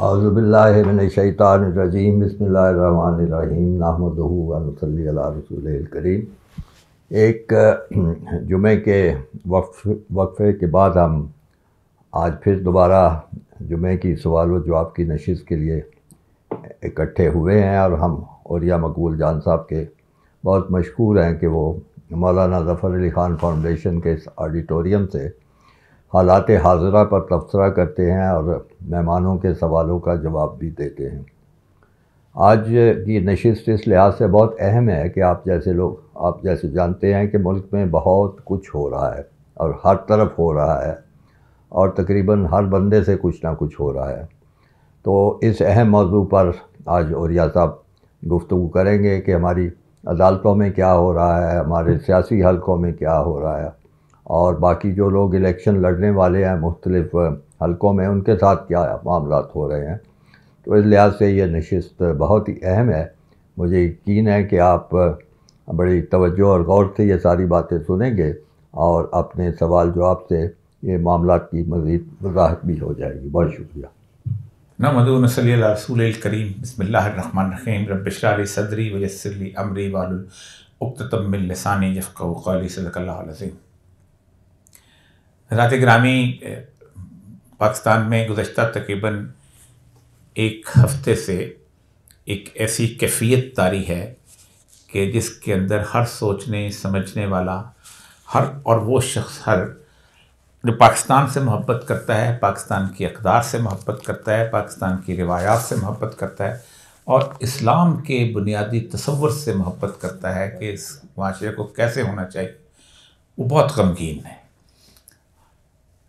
औज़ुबिल्लाहि मिनश्शैतानिर्रजीम बिस्मिल्लाहिर्रहमानिर्रहीम नहमदुहु व नुसल्ली अला रसूलिल करीम। एक जुमे के वक्फ़े के बाद हम आज फिर दोबारा जुमे की सवाल व जवाब की नशिस्त के लिए इकट्ठे हुए हैं और हम औलिया मकबूल जान साहब के बहुत मशहूर हैं कि वो मौलाना ज़फ़र अली ख़ान फाउंडेशन के इस ऑडिटोरियम से हालात हाज़िरा पर तबसरा करते हैं और मेहमानों के सवालों का जवाब भी देते हैं। आज की नशिस्त इस लिहाज से बहुत अहम है कि आप जैसे जानते हैं कि मुल्क में बहुत कुछ हो रहा है और हर तरफ हो रहा है और तकरीबन हर बंदे से कुछ ना कुछ हो रहा है। तो इस अहम मौजू पर आज औलिया साहब गुफ्तगू करेंगे कि हमारी अदालतों में क्या हो रहा है, हमारे सियासी हलकों में क्या हो रहा है और बाकी जो लोग इलेक्शन लड़ने वाले हैं मुख्तलिफ़ हलकों में उनके साथ क्या मामलात हो रहे हैं। तो इस लिहाज से ये नशिस्त बहुत ही अहम है। मुझे यकीन है कि आप बड़ी तवज्जो और गौर से ये सारी बातें सुनेंगे और अपने सवाल जवाब से ये मामलात की मज़ीद वज़ाहत भी हो जाएगी। बहुत शुक्रिया। नहमदुहु व नसल्ली अला रसूलिल करीम बिस्मिल्लाहिर्रहमानिर्रहीम रब्बि इश्रह ली सदरी व यस्सिर ली अमरी वाहलुल उक़्दतम मिन लिसानी यफ़क़हू क़ौली सदक़ल्लाहुल अज़ीम। हज़रात गिरामी, पाकिस्तान में गुज़श्ता तकरीबन एक हफ़्ते से एक ऐसी कैफ़ियत तारी है कि जिसके अंदर हर सोचने समझने वाला वो शख्स जो पाकिस्तान से मोहब्बत करता है, पाकिस्तान की अक़दार से मोहब्बत करता है, पाकिस्तान की रिवायात से मोहब्बत करता है और इस्लाम के बुनियादी तसव्वुर से मोहब्बत करता है कि इस माशरे को कैसे होना चाहिए, वो बहुत गमगीन है।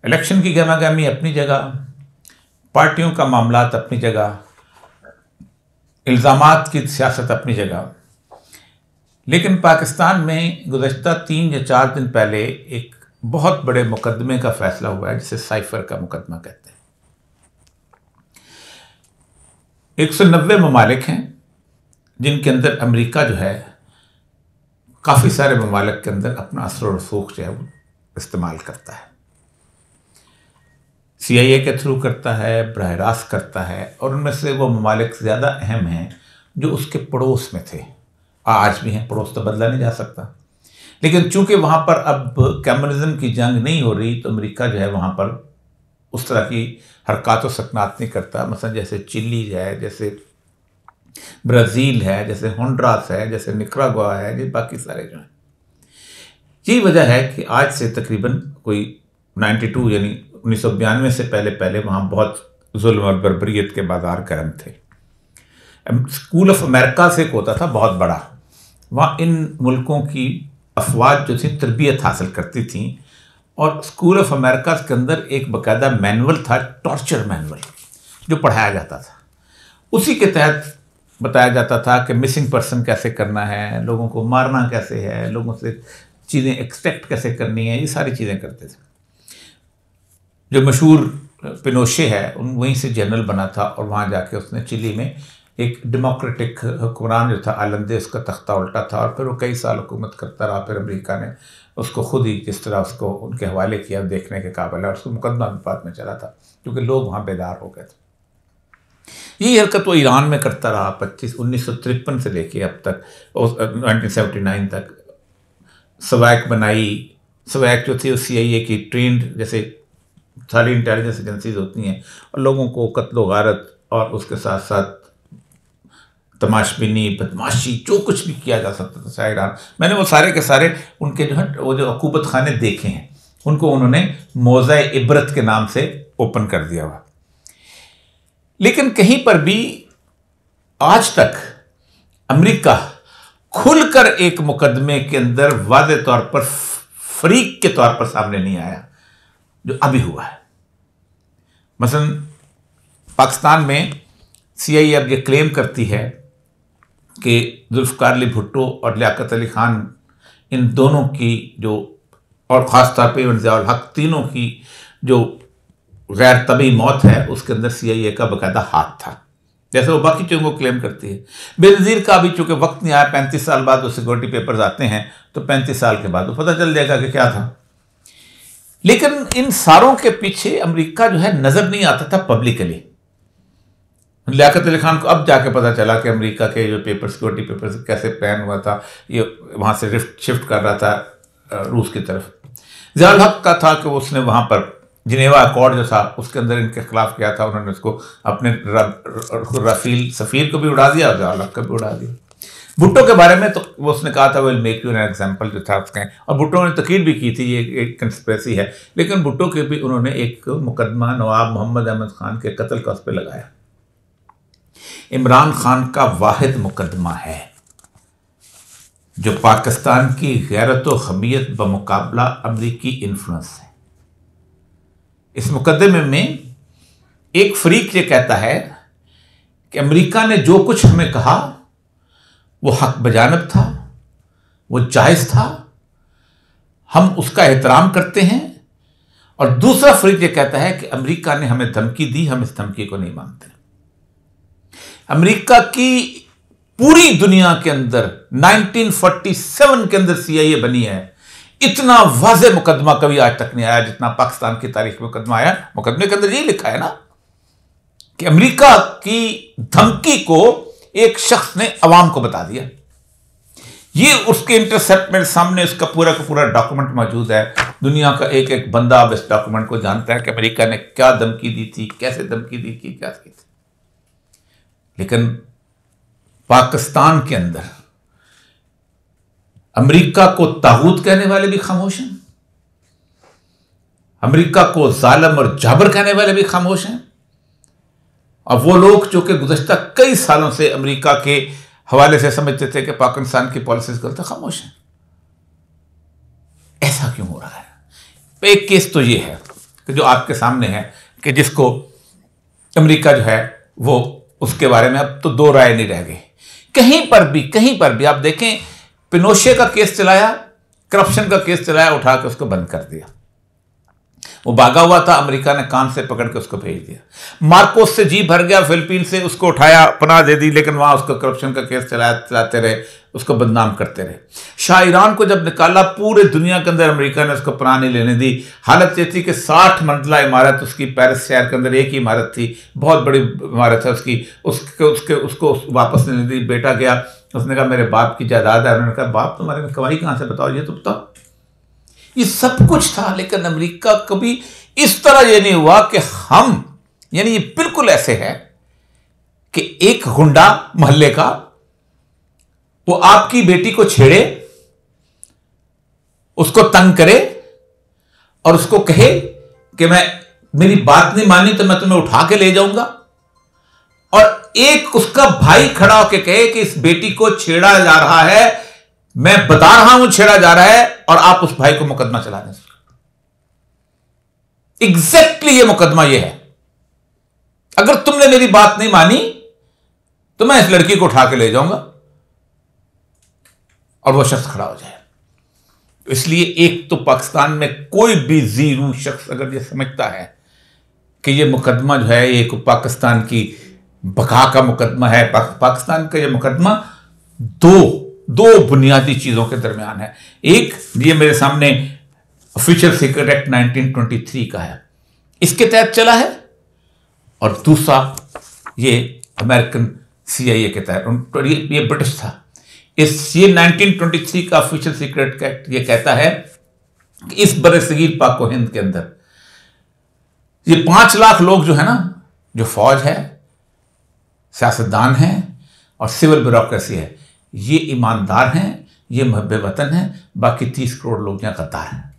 इलेक्शन की गहमागहमी अपनी जगह, पार्टियों का मामलात अपनी जगह, इल्ज़ामात की सियासत अपनी जगह, लेकिन पाकिस्तान में गुज़श्ता 3 या 4 दिन पहले एक बहुत बड़े मुकदमे का फ़ैसला हुआ है जिसे साइफ़र का मुकदमा कहते हैं। 190 ममालिक हैं जिनके अंदर अमेरिका जो है काफ़ी सारे ममालिक के अंदर अपना असर और रसूख जो है वो इस्तेमाल करता है, CIA के थ्रू करता है, बराह रास्त करता है और उनमें से वो ममालिक ज़्यादा अहम हैं जो उसके पड़ोस में थे, आज भी हैं। पड़ोस तो बदला नहीं जा सकता, लेकिन चूंकि वहाँ पर अब कम्युनिज़म की जंग नहीं हो रही तो अमेरिका जो है वहाँ पर उस तरह की हरकत व सकनात नहीं करता। मसलन जैसे चिली है, जैसे ब्राज़ील है, जैसे होंडुरास है, जैसे निकरागुआ है, जो बाकी सारे जो हैं। यही वजह है कि आज से तकरीबन कोई 92 यानी 1992 से पहले वहाँ बहुत जुल्म और बर्बरियत के बाजार गर्म थे। स्कूल ऑफ अमेरिका से एक होता था बहुत बड़ा, वहाँ इन मुल्कों की अफवाज जो थी तरबियत हासिल करती थी और स्कूल ऑफ अमेरिका के अंदर एक बाकायदा मैनुअल था, टॉर्चर मैनुअल, जो पढ़ाया जाता था। उसी के तहत बताया जाता था कि मिसिंग पर्सन कैसे करना है, लोगों को मारना कैसे है, लोगों से चीज़ें एक्सट्रैक्ट कैसे करनी है, ये सारी चीज़ें करते थे। जो मशहूर पिनोशे है वहीं से जनरल बना था और वहाँ जाके उसने चिली में एक डेमोक्रेटिक हुक्मरान जो था आलंदे, उसका तख्ता उल्टा था और फिर वो कई साल हुकूमत करता रहा। फिर अमेरिका ने उसको खुद ही किस तरह उसको उनके हवाले किया देखने के काबिल है और उसको मुकदमा बाद में चला था क्योंकि लोग वहाँ बेदार हो गए थे। यही हरकत वो ईरान में करता रहा 1953 से लेके अब तक 1979 तक। सवैक बनाई, सवैक जो थी CIA की ट्रेंड, जैसे सारी इंटेलिजेंस एजेंसीज होती हैं, और लोगों को कत्लो गारत और उसके साथ साथ तमाशबीनी, बदमाशी, जो कुछ भी किया जा सकता था ईरान। मैंने वो सारे के सारे उनके जो है वो जो अकूबत खाने देखे हैं, उनको उन्होंने मौज़ा इबरत के नाम से ओपन कर दिया हुआ। लेकिन कहीं पर भी आज तक अमेरिका खुलकर एक मुकदमे के अंदर वाज़े तौर पर फरीक के तौर पर सामने नहीं आया जो अभी हुआ है। मसलन पाकिस्तान में CIA अब ये क्लेम करती है कि जुल्फ़िकार अली भुट्टो और लियाकत अली ख़ान, इन दोनों की जो, और ख़ास तौर पे ज़ियाउल हक़, तीनों की जो गैर तबी मौत है उसके अंदर CIA का बाकायदा हाथ था, जैसे वो बाकी चीज़ों को क्लेम करती है। बेनज़ीर का अभी चूँकि वक्त नहीं आया, 35 साल बाद वो सिक्योरिटी पेपर्स आते हैं तो 35 साल के बाद वो पता चल जाएगा कि क्या था। लेकिन इन सारों के पीछे अमेरिका जो है नज़र नहीं आता था पब्लिकली। लियाकत अली खान को अब जाके पता चला कि अमेरिका के जो पेपर, सिक्योरिटी पेपर कैसे प्लान हुआ था, ये वहाँ से शिफ्ट कर रहा था रूस की तरफ। ज़ियाउल हक का था कि उसने वहाँ पर जिनेवा अकॉर्ड जो था उसके अंदर इनके खिलाफ किया था, उन्होंने उसको अपने रफील सफ़ीर को भी उड़ा दिया और ज़ियाउल हक को भी उड़ा दिया। भुट्टो के बारे में तो वो उसने कहा था will make you an example जो था उसका, और भुट्टो ने तकीद भी की थी ये एक कंस्पिरेसी है, लेकिन भुट्टो के भी उन्होंने एक मुकदमा नवाब मोहम्मद अहमद खान के कत्ल का उस पर लगाया। इमरान खान का वाहिद मुकदमा है जो पाकिस्तान की गैरत व हमीयत बमुकाबला अमरीकी इन्फ्लुएंस है। इस मुकदमे में एक फरीक ये कहता है कि अमेरिका ने जो कुछ हमें कहा वो हक बजानब था, वो जायज़ था, हम उसका एहतराम करते हैं। और दूसरा फरीक ये कहता है कि अमेरिका ने हमें धमकी दी, हम इस धमकी को नहीं मानते। अमेरिका की पूरी दुनिया के अंदर 1947 के अंदर CIA बनी है, इतना वाज़ेह मुकदमा कभी आज तक नहीं आया जितना पाकिस्तान की तारीख में मुकदमा आया। मुकदमे के अंदर यही लिखा है ना कि अमेरिका की धमकी को एक शख्स ने अवाम को बता दिया। ये उसके इंटरसेप्ट मेरे सामने उसका पूरा का पूरा डॉक्यूमेंट मौजूद है। दुनिया का एक एक बंदा अब इस डॉक्यूमेंट को जानता है कि अमेरिका ने क्या धमकी दी थी, कैसे धमकी दी थी, क्या की थी। लेकिन पाकिस्तान के अंदर अमेरिका को तागूत कहने वाले भी खामोश हैं, अमेरिका को जालिम और जाबर कहने वाले भी खामोश हैं, और वो लोग जो कि गुज़श्ता कई सालों से अमेरिका के हवाले से समझते थे कि पाकिस्तान की पॉलिसीज गलत, खामोश हैं। ऐसा क्यों हो रहा है? एक केस तो ये है कि जो आपके सामने है कि जिसको अमेरिका जो है वो उसके बारे में अब तो दो राय नहीं रह गई। कहीं पर भी आप देखें, पिनोशे का केस चलाया, करप्शन का केस चलाया, उठा के उसको बंद कर दिया। वो भागा हुआ था, अमेरिका ने कान से पकड़ के उसको भेज दिया। मार्कोस से जी भर गया, फिलीपीन से उसको उठाया, पनाह दे दी, लेकिन वहां उसको करप्शन का केस चलाते रहे, उसको बदनाम करते रहे। शाह ईरान को जब निकाला, पूरे दुनिया के अंदर अमेरिका ने उसको पनाह नहीं लेने दी। हालत ये थी कि 60 मंजिला इमारत उसकी, पेरिस शहर के अंदर एक ही इमारत थी, बहुत बड़ी इमारत है उसकी, उसको वापस नहीं दी। बेटा गया, उसने कहा मेरे बाप की जायदाद है। उन्होंने कहा बाप तुम्हारे में कमाई कहां से, बताओ, ये तो बताओ। ये सब कुछ था, लेकिन अमेरिका कभी इस तरह ये नहीं हुआ कि हम, यानी ये बिल्कुल ऐसे है कि एक गुंडा मोहल्ले का वो आपकी बेटी को छेड़े, उसको तंग करे और उसको कहे कि मेरी बात नहीं मानी तो मैं तुम्हें उठा के ले जाऊंगा, और एक उसका भाई खड़ा होकर कहे कि इस बेटी को छेड़ा जा रहा है, मैं बता रहा हूं छेड़ा जा रहा है, और आप उस भाई को मुकदमा चला दें। एग्जैक्टली ये मुकदमा ये है। अगर तुमने मेरी बात नहीं मानी तो मैं इस लड़की को उठा के ले जाऊंगा, और वो शख्स खड़ा हो जाए। इसलिए एक तो पाकिस्तान में कोई भी जीरू शख्स अगर ये समझता है कि ये मुकदमा जो है ये पाकिस्तान की बका का मुकदमा है, पाकिस्तान का ये मुकदमा दो बुनियादी चीज़ों के दरमियान है। एक, ये मेरे सामने ऑफिशियल सीक्रेट एक्ट 1923 का है, इसके तहत चला है, और दूसरा ये अमेरिकन CIA के तहत, ये ब्रिटिश था। ये 1923 का ऑफिशियल सीक्रेट एक्ट ये कहता है कि इस बरसगीर पाक व हिंद के अंदर ये 5 लाख लोग जो है ना, जो फौज है, सियासतदान हैं और सिविल ब्यूरोक्रेसी है, ये ईमानदार हैं, ये महब्बे वतन हैं, बाकी 30 करोड़ लोग यहाँ गद्दार हैं।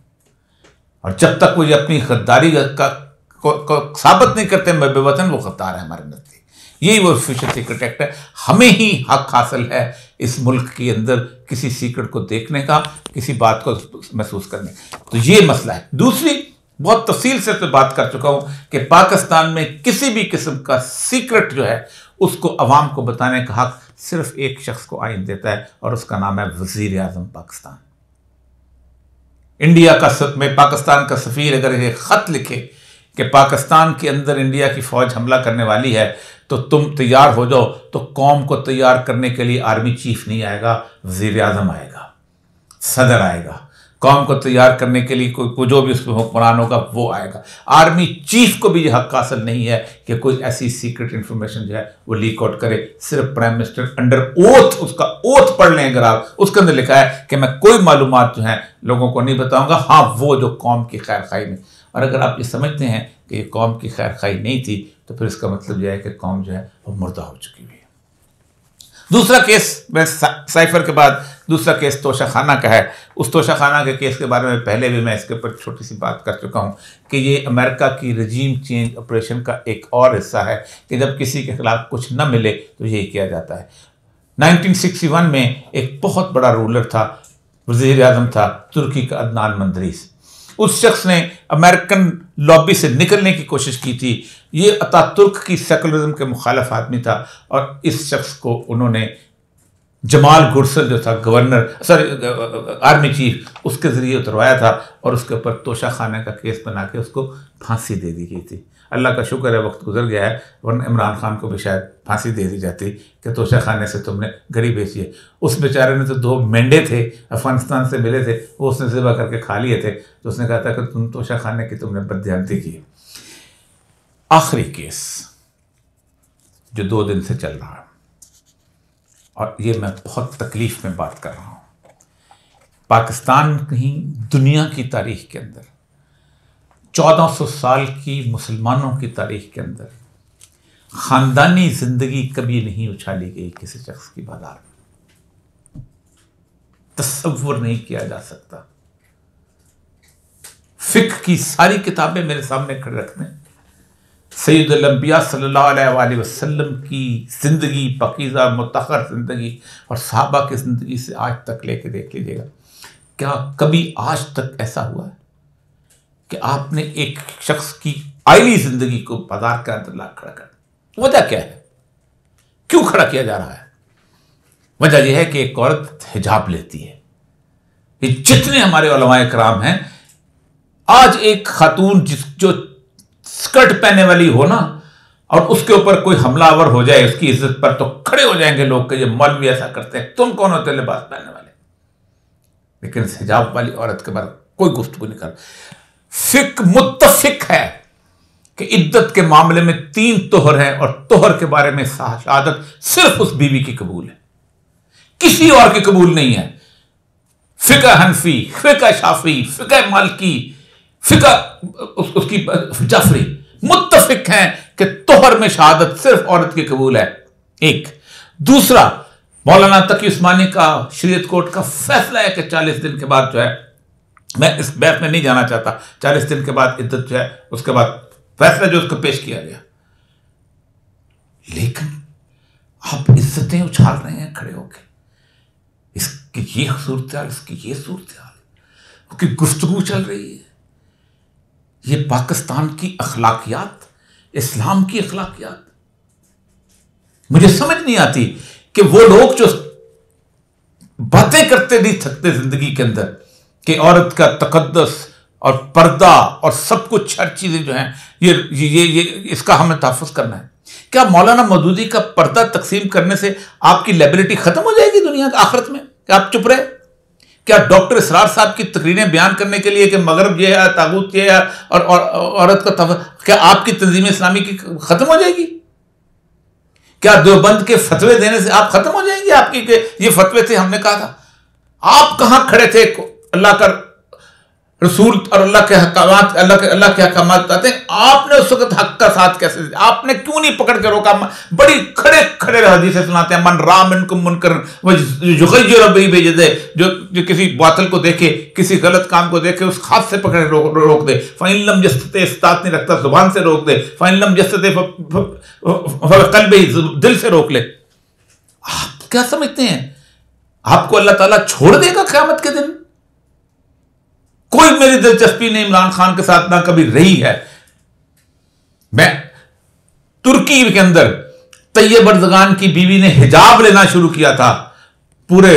और जब तक वो ये अपनी गद्दारी को साबित नहीं करते महब्बे वतन, वो गद्दार है हमारे नजदीक। यही वो ऑफिशियल सीक्रेट एक्ट है। हमें ही हक हासिल है इस मुल्क के अंदर किसी सीक्रेट को देखने का, किसी बात को महसूस करने का। तो ये मसला है। दूसरी, बहुत तफसील से तो बात कर चुका हूं कि पाकिस्तान में किसी भी किस्म का सीक्रेट जो है उसको अवाम को बताने का हक सिर्फ एक शख्स को आइन देता है, और उसका नाम है वजीर आजम पाकिस्तान। इंडिया का में पाकिस्तान का सफ़ीर अगर ये ख़त लिखे कि पाकिस्तान के अंदर इंडिया की फ़ौज हमला करने वाली है तो तुम तैयार हो जाओ, तो कौम को तैयार करने के लिए आर्मी चीफ नहीं आएगा, वज़ीर आज़म आएगा, सदर आएगा, कौम को तैयार करने के लिए कोई जो भी उसमें हुक्मरान होगा वो आएगा। आर्मी चीफ को भी ये हक हासिल नहीं है कि कोई ऐसी सीक्रेट इंफॉर्मेशन जो है वो लीक आउट करे। सिर्फ प्राइम मिनिस्टर अंडर ओथ, उसका ओथ पढ़ लें अगर आप, उसके अंदर लिखा है कि मैं कोई मालूमात जो है लोगों को नहीं बताऊंगा, हाँ वो जो कौम की खैर खाई में। और अगर आप ये समझते हैं कि ये कौम की खैर खाई नहीं थी तो फिर इसका मतलब यह है कि कौम जो है वो मुर्दा हो चुकी हुई है। दूसरा केस, मैं साइफर के बाद दूसरा केस तोशाखाना का है। उस तोशाखाना के केस के बारे में पहले भी मैं इसके ऊपर छोटी सी बात कर चुका हूँ कि ये अमेरिका की रजीम चेंज ऑपरेशन का एक और हिस्सा है कि जब किसी के खिलाफ कुछ न मिले तो यही किया जाता है। 1961 में एक बहुत बड़ा रूलर था, वज़ीर आज़म था तुर्की का अदनान मंदरीस। उस शख्स ने अमेरिकन लॉबी से निकलने की कोशिश की थी। ये अतातुर्क की सेकुलरिज्म के मुखालिफ आदमी था और इस शख्स को उन्होंने जमाल गुरसल जो था गवर्नर आर्मी चीफ, उसके ज़रिए उतरवाया था और उसके ऊपर तोशाखाना का केस बना के उसको फांसी दे दी गई थी। अल्लाह का शुक्र है वक्त गुजर गया है, वरना इमरान खान को भी शायद फांसी दे दी जाती कि तोशाखाने से तुमने गरी बेची है। उस बेचारे ने तो 2 मेंढे थे अफगानिस्तान से मिले थे, वो उसने ज़िबा करके खा लिए थे, तो उसने कहा था कि तुम तोशाखाने की तुमने बददियानती की। आखिरी केस जो 2 दिन से चल रहा है और ये मैं बहुत तकलीफ में बात कर रहा हूँ, पाकिस्तान नहीं दुनिया की तारीख के अंदर 1400 साल की मुसलमानों की तारीख के अंदर ख़ानदानी ज़िंदगी कभी नहीं उछाली गई किसी शख्स की बाजार में, तसव्वुर नहीं किया जा सकता। फ़िक़्ह की सारी किताबें मेरे सामने खड़े रखते हैं, सैयदुल अंबिया सल्लल्लाहु अलैहि वसल्लम की ज़िंदगी, पकीज़ा मुतहर ज़िंदगी और सहाबा की ज़िंदगी से आज तक लेके देख लीजिएगा, क्या कभी आज तक ऐसा हुआ है कि आपने एक शख्स की आईली ज़िंदगी को बाजार के अंदर ला खड़ा कर? वजह क्या है, क्यों खड़ा किया जा रहा है? वजह यह है कि एक औरत हिजाब लेती है। ये जितने हमारे उलमाए कराम हैं, आज एक खातून जो स्कर्ट पहनने वाली हो ना और उसके ऊपर कोई हमलावर हो जाए उसकी इज्जत पर, तो खड़े हो जाएंगे लोग कि ये मौलवी ऐसा करते हैं, तुम कौन होते लिबास पहनने वाले। लेकिन हिजाब वाली औरत के बारे में कोई गुफ्तगू नहीं कर। फ़िक़्ह मुत्तफ़िक़ है कि इद्दत के मामले में 3 तोहर हैं और तोहर के बारे में शहादत सिर्फ उस बीवी की कबूल है, किसी और की कबूल नहीं है। फ़िक़्ह हनफी, फ़िक़्ह शाफ़ी, फ़िक़्ह मालिकी, फ़िक़्ह उसकी जाफरी मुत्तफ़िक़ हैं कि तोहर में शहादत सिर्फ औरत की कबूल है। एक दूसरा, मौलाना तकी उस्मानी का शरीयत कोर्ट का फैसला है कि 40 दिन के बाद जो है, मैं इस बहस में नहीं जाना चाहता, 40 दिन के बाद इद्दत जो है, उसके बाद फैसला जो उसको पेश किया गया। लेकिन आप इज्जतें उछाल रहे हैं खड़े होके, इसकी ये सूरत हाल, इसकी ये सूरत हाल, उसकी गुफ्तगू चल रही है। ये पाकिस्तान की अखलाकियात, इस्लाम की अखलाकियात मुझे समझ नहीं आती कि वो लोग जो बातें करते नहीं थकते जिंदगी के अंदर कि औरत का तकद्दस और पर्दा और सब कुछ, हर चीज़ें जो हैं ये इसका हमें तहफ़्फ़ुज़ करना है। क्या मौलाना मौदूदी का पर्दा तकसीम करने से आपकी लायबिलिटी ख़त्म हो जाएगी दुनिया की आखिरत में? क्या आप चुप रहे? क्या डॉक्टर इसरार साहब की तकरीरें बयान करने के लिए कि मगरब ये है, तागूत ये है और औरत का क्या आपकी तंजीम इस्लामी की ख़त्म हो जाएगी? क्या देवबंद के फतवे देने से आप ख़त्म हो जाएंगे? आपकी के ये फतवे थे, हमने कहा था। आप कहाँ खड़े थे? अल्लाह का रसूल और अल्लाह के हकामात, अल्लाह के हकामात बताते हैं, आपने उस वक्त हक का साथ कैसे दिया? आपने क्यों नहीं पकड़ के रोका? बड़ी खड़े खड़े हदीसें सुनाते हैं, मन राम इनकुम मुनकर जो किसी बातिल को देखे, किसी गलत काम को देखे, उस हाथ से पकड़े रोक दे। फ़इल्लम जस्ते इस्तात नहीं रखता, जुबान से रोक दे। फ़इल्लम जस्ते कल्ब, दिल से रोक ले। आप क्या समझते हैं आपको अल्लाह ताला छोड़ देगा क़यामत के दिन? कोई मेरी दिलचस्पी नहीं इमरान खान के साथ, ना कभी रही है। मैं तुर्की के अंदर तैयब अर्ज़गान की बीवी ने हिजाब लेना शुरू किया था, पूरे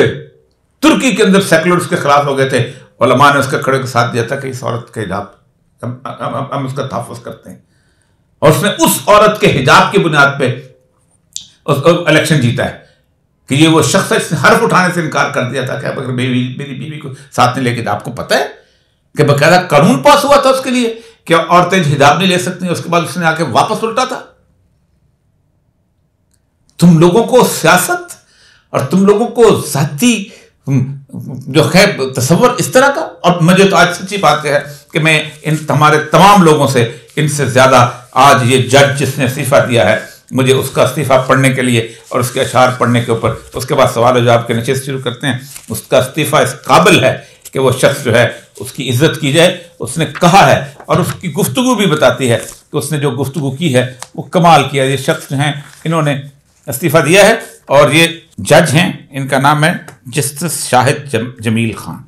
तुर्की के अंदर सेकुलर्स के खिलाफ हो गए थे, उलमा ने उसके खड़े को साथ दिया था कि इस औरत के हिजाब हम उसका तहफ़्फ़ुज़ करते हैं, और उसने उस औरत के हिजाब की बुनियाद पे इलेक्शन जीता है। कि ये वो शख्स है जिसने हर्फ उठाने से इनकार कर दिया था कि अगर मेरी बीवी को साथ नहीं लेके, आपको पता है कि बकायदा कानून पास हुआ था उसके लिए कि औरतें हिजाब नहीं ले सकती, उसके बाद उसने आके वापस उल्टा था। तुम लोगों को सियासत और तुम लोगों को जाती जो है तसव्वुर इस तरह का। और मुझे तो आज सच्ची बात है कि मैं इन हमारे तमाम लोगों से, इनसे ज्यादा आज ये जज जिसने इस्तीफा दिया है, मुझे उसका इस्तीफा पढ़ने के लिए और उसके अशार पढ़ने के ऊपर, उसके बाद सवाल जवाब के नशिस्त शुरू करते हैं। उसका इस्तीफा इस काबिल है कि वो शख्स जो है उसकी इज्जत की जाए। उसने कहा है और उसकी गुफ्तगू भी बताती है कि उसने जो गुफ्तगू की है वो कमाल किया। ये शख्स जो हैं इन्होंने इस्तीफा दिया है और ये जज हैं, इनका नाम है जस्टिस शाहिद जमील खान,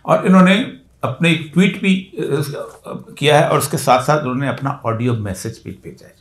और इन्होंने अपने ट्वीट भी किया है और उसके साथ साथ उन्होंने अपना ऑडियो मैसेज भी भेजा है।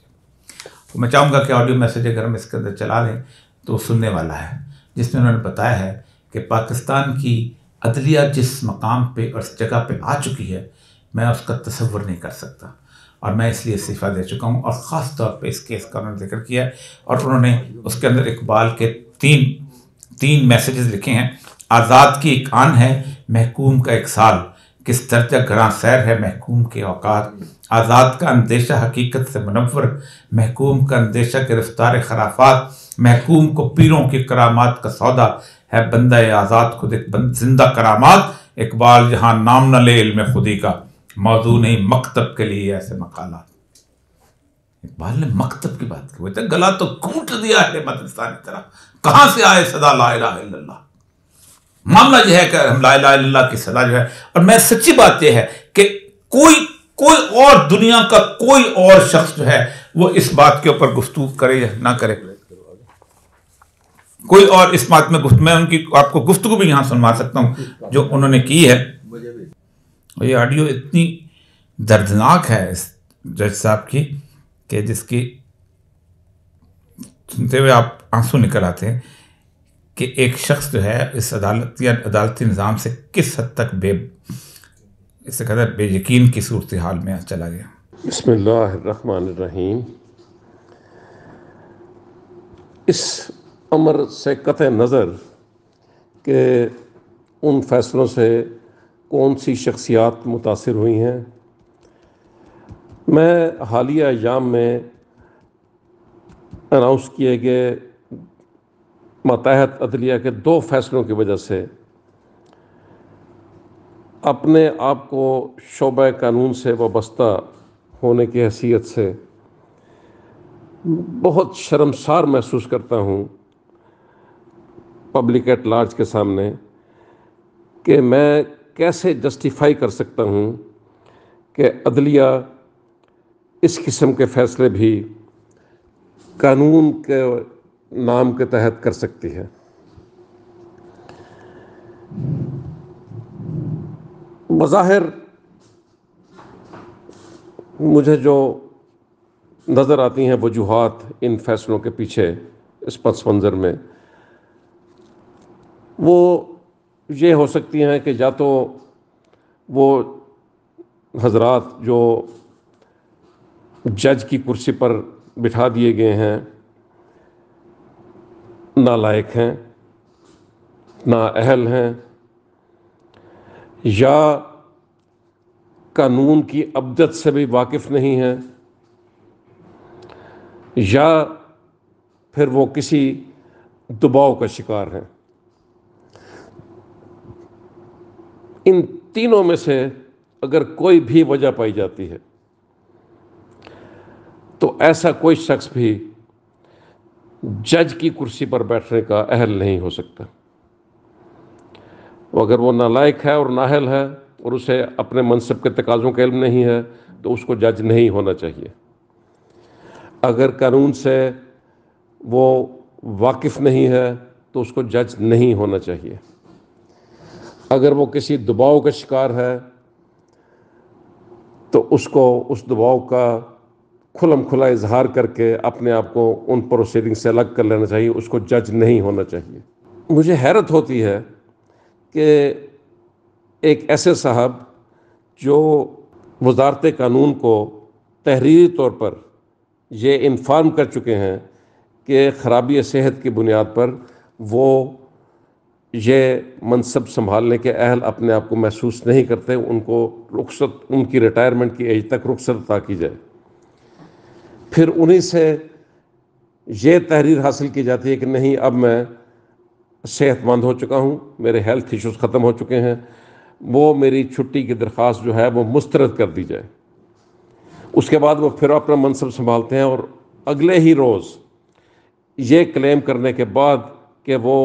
तो मैं चाहूँगा कि ऑडियो मैसेज अगर हम इसके अंदर चला लें तो सुनने वाला है, जिसमें उन्होंने बताया है कि पाकिस्तान की अदलिया जिस मकाम पे और इस जगह पे आ चुकी है, मैं उसका तसव्वुर नहीं कर सकता और मैं इसलिए इस्तीफ़ा दे चुका हूँ। और ख़ास तौर पे इस केस का उन्होंने जिक्र किया है और उन्होंने उसके अंदर इकबाल के तीन मैसेजेस लिखे हैं। आज़ाद की एक आन है महकूम का एक साल, किस दर्जा घरां सैर है महकूम के औकात। आज़ाद का अंदेशा हकीकत से मुनव्वर, महकूम का अंदेशा गिरफ्तार खराफात। महकूम को पीरों की करामात का सौदा, है बंदा आज़ाद खुद एक जिंदा करामात। इकबाल जहाँ नाम न ले इल्म खुदी का, मौजू नहीं मकतब के लिए ऐसे मकालात। इकबाल ने मकतब की बात की, वो गला तो कूट दिया है मदरसा की तरह, कहाँ से आए सदा ला इलाहा इल्लल्लाह। मामला यह है कि हम ला इलाहा इल्लल्लाह की सदा जो है, और मैं सच्ची बात यह है कि कोई और दुनिया का कोई और शख्स जो है वो इस बात के ऊपर गुफ्तगू करे या ना करे, कोई और इस बात में मैं उनकी आपको गुफ्तगू भी यहां सुनवा सकता हूं जो उन्होंने की है। और ये ऑडियो इतनी दर्दनाक है इस जज साहब की कि जिसकी सुनते हुए आप आंसू निकल आते हैं कि एक शख्स जो है इस अदालती निज़ाम से किस हद तक इससे कदर बेयकीन की सूरत हाल में चला गया। बिस्मिल्लाहिर्रहमानिर्रहीम। इस अमर से कतई नज़र के उन फैसलों से कौन सी शख्सियात मुतासिर हुई हैं, मैं हालिया अय्याम में अनाउंस किए गए मातहत अदलिया के 2 फैसलों की वजह से अपने आप को शोबा कानून से वाबस्ता होने की हैसियत से बहुत शर्मसार महसूस करता हूँ पब्लिक एट लार्ज के सामने कि मैं कैसे जस्टिफाई कर सकता हूँ कि अदलिया इस किस्म के फ़ैसले भी कानून के नाम के तहत कर सकती है। बज़ाहिर मुझे जो नज़र आती हैं वजूहात इन फैसलों के पीछे इस पस मंज़र में, वो ये हो सकती हैं कि या तो वो हजरात जो जज की कुर्सी पर बिठा दिए गए हैं नालायक हैं, नाअहल हैं, या कानून की अब्दत से भी वाकिफ़ नहीं हैं, या फिर वो किसी दबाव का शिकार हैं। इन तीनों में से अगर कोई भी वजह पाई जाती है तो ऐसा कोई शख्स भी जज की कुर्सी पर बैठने का अहल नहीं हो सकता। अगर वो नालायक है और नाअहल है और उसे अपने मनसब के तकाज़ों का इल्म नहीं है तो उसको जज नहीं होना चाहिए। अगर कानून से वो वाकिफ़ नहीं है तो उसको जज नहीं होना चाहिए। अगर वो किसी दबाव का शिकार है तो उसको उस दबाव का खुलम खुला इजहार करके अपने आप को उन प्रोसीडिंग से अलग कर लेना चाहिए, उसको जज नहीं होना चाहिए। मुझे हैरत होती है कि एक ऐसे साहब जो वज़ारत कानून को तहरीरी तौर पर ये इन्फॉर्म कर चुके हैं कि ख़राबी सेहत की बुनियाद पर वो ये मनसब संभालने के अहल अपने आप को महसूस नहीं करते, उनको रुख्सत, उनकी रिटायरमेंट की एज तक रुख्सत अता की जाए। फिर उन्हीं से ये तहरीर हासिल की जाती है कि नहीं, अब मैं सेहतमंद हो चुका हूँ, मेरे हेल्थ इश्यूज़ ख़त्म हो चुके हैं, वो मेरी छुट्टी की दरख्वास्त जो है वो मुस्तरद कर दी जाए। उसके बाद वो फिर अपना मनसब संभालते हैं और अगले ही रोज़ ये क्लेम करने के बाद कि वो